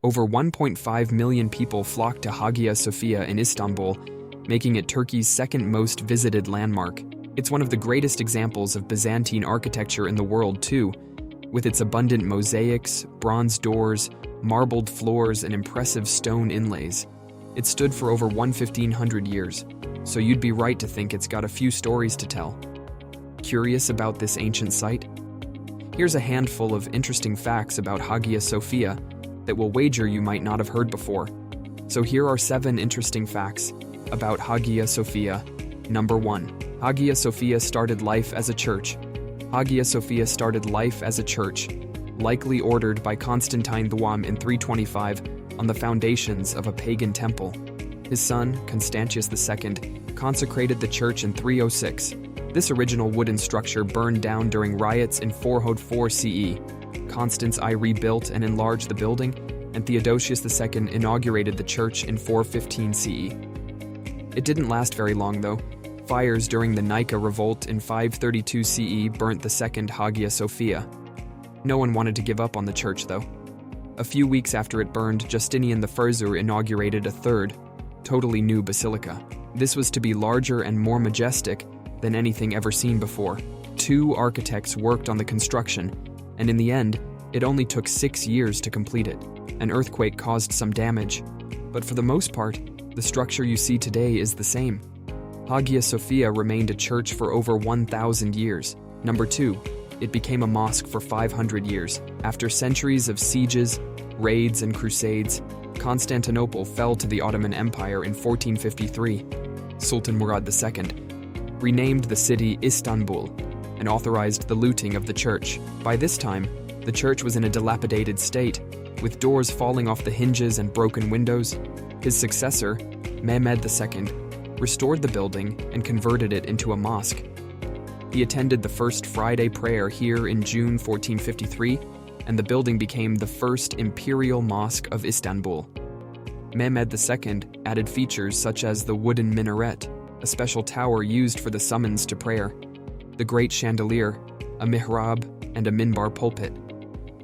Over 1.5 million people flocked to Hagia Sophia in Istanbul, making it Turkey's second most visited landmark. It's one of the greatest examples of Byzantine architecture in the world too, with its abundant mosaics, bronze doors, marbled floors, and impressive stone inlays. It stood for over 1,500 years, so you'd be right to think it's got a few stories to tell. Curious about this ancient site? Here's a handful of interesting facts about Hagia Sophia that will wager you might not have heard before. So here are 7 interesting facts about Hagia Sophia. Number 1. Hagia Sophia started life as a church. Hagia Sophia started life as a church, likely ordered by Constantine in 325 on the foundations of a pagan temple. His son, Constantius II, consecrated the church in 306. This original wooden structure burned down during riots in 404 CE. Constance I rebuilt and enlarged the building, and Theodosius II inaugurated the church in 415 CE. It didn't last very long though. Fires during the Nika revolt in 532 CE burnt the second Hagia Sophia. No one wanted to give up on the church though. A few weeks after it burned, Justinian I inaugurated a third, totally new basilica. This was to be larger and more majestic than anything ever seen before. 2 architects worked on the construction, and in the end, it only took 6 years to complete it. An earthquake caused some damage, but for the most part, the structure you see today is the same. Hagia Sophia remained a church for over 1,000 years. Number 2, it became a mosque for 500 years. After centuries of sieges, raids, and crusades, Constantinople fell to the Ottoman Empire in 1453. Sultan Murad II renamed the city Istanbul and authorized the looting of the church. By this time, the church was in a dilapidated state, with doors falling off the hinges and broken windows. His successor, Mehmed II, restored the building and converted it into a mosque. He attended the first Friday prayer here in June 1453, and the building became the first imperial mosque of Istanbul. Mehmed II added features such as the wooden minaret, a special tower used for the summons to prayer, the great chandelier, a mihrab, and a minbar pulpit.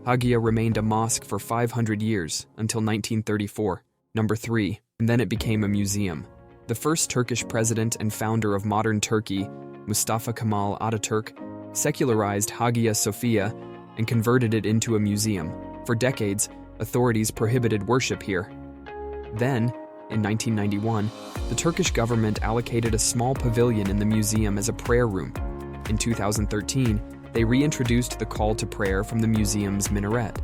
Hagia remained a mosque for 500 years until 1934. Number 3, and then it became a museum. The first Turkish president and founder of modern Turkey, Mustafa Kemal Ataturk, secularized Hagia Sophia and converted it into a museum. For decades, authorities prohibited worship here. Then, in 1991, the Turkish government allocated a small pavilion in the museum as a prayer room. In 2013, they reintroduced the call to prayer from the museum's minaret.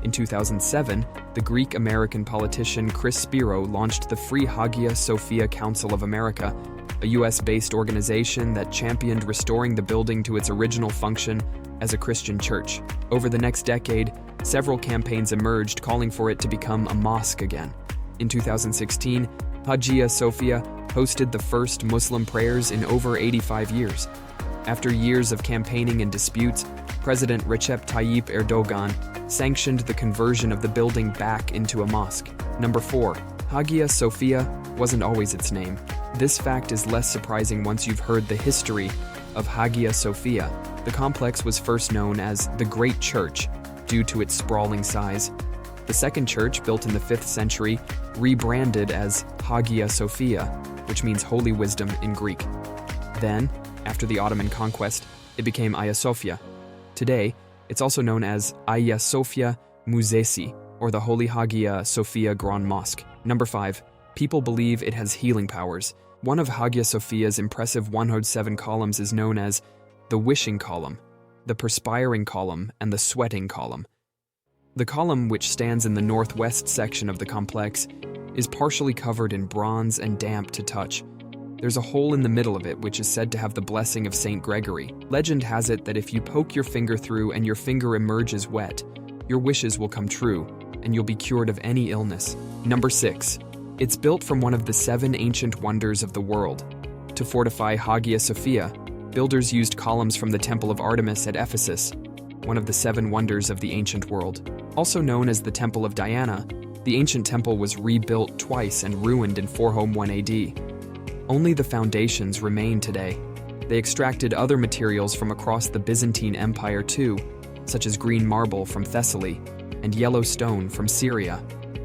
In 2007, the Greek-American politician Chris Spiro launched the Free Hagia Sophia Council of America, a US-based organization that championed restoring the building to its original function as a Christian church. Over the next decade, several campaigns emerged calling for it to become a mosque again. In 2016, Hagia Sophia hosted the first Muslim prayers in over 85 years. After years of campaigning and disputes, President Recep Tayyip Erdogan sanctioned the conversion of the building back into a mosque. Number 4. Hagia Sophia wasn't always its name. This fact is less surprising once you've heard the history of Hagia Sophia. The complex was first known as the Great Church due to its sprawling size. The second church, built in the 5th century, rebranded as Hagia Sophia, which means Holy Wisdom in Greek. Then, after the Ottoman conquest, it became Hagia Sophia. Today, it's also known as Hagia Sophia Musesi, or the Holy Hagia Sophia Grand Mosque. Number 5. People believe it has healing powers. One of Hagia Sophia's impressive 107 columns is known as the wishing column, the perspiring column, and the sweating column. The column, which stands in the northwest section of the complex, is partially covered in bronze and damp to touch. There's a hole in the middle of it which is said to have the blessing of Saint Gregory. Legend has it that if you poke your finger through and your finger emerges wet, your wishes will come true, and you'll be cured of any illness. Number 6. It's built from one of the 7 ancient wonders of the world. To fortify Hagia Sophia, builders used columns from the Temple of Artemis at Ephesus, one of the 7 wonders of the ancient world. Also known as the Temple of Diana, the ancient temple was rebuilt twice and ruined in 401 AD. Only the foundations remain today. They extracted other materials from across the Byzantine Empire too, such as green marble from Thessaly and yellow stone from Syria.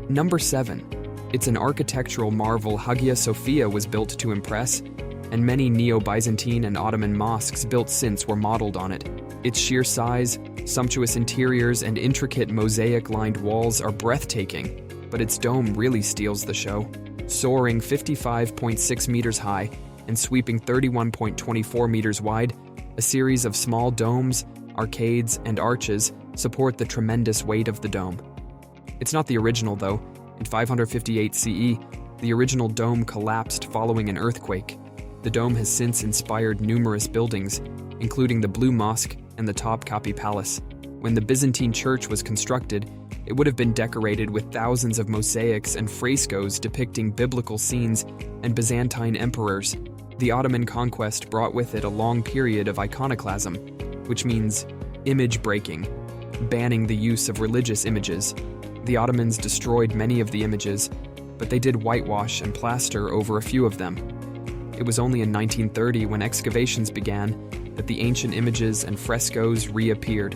Number 7. It's an architectural marvel. Hagia Sophia was built to impress, and many Neo-Byzantine and Ottoman mosques built since were modeled on it. Its sheer size, sumptuous interiors, and intricate mosaic-lined walls are breathtaking, but its dome really steals the show. Soaring 55.6 meters high and sweeping 31.24 meters wide, a series of small domes, arcades, and arches support the tremendous weight of the dome. It's not the original, though. In 558 CE, the original dome collapsed following an earthquake. The dome has since inspired numerous buildings, including the Blue Mosque and the Topkapi Palace. When the Byzantine church was constructed, it would have been decorated with thousands of mosaics and frescoes depicting biblical scenes and Byzantine emperors. The Ottoman conquest brought with it a long period of iconoclasm, which means image breaking, banning the use of religious images. The Ottomans destroyed many of the images, but they did whitewash and plaster over a few of them. It was only in 1930, when excavations began, that the ancient images and frescoes reappeared.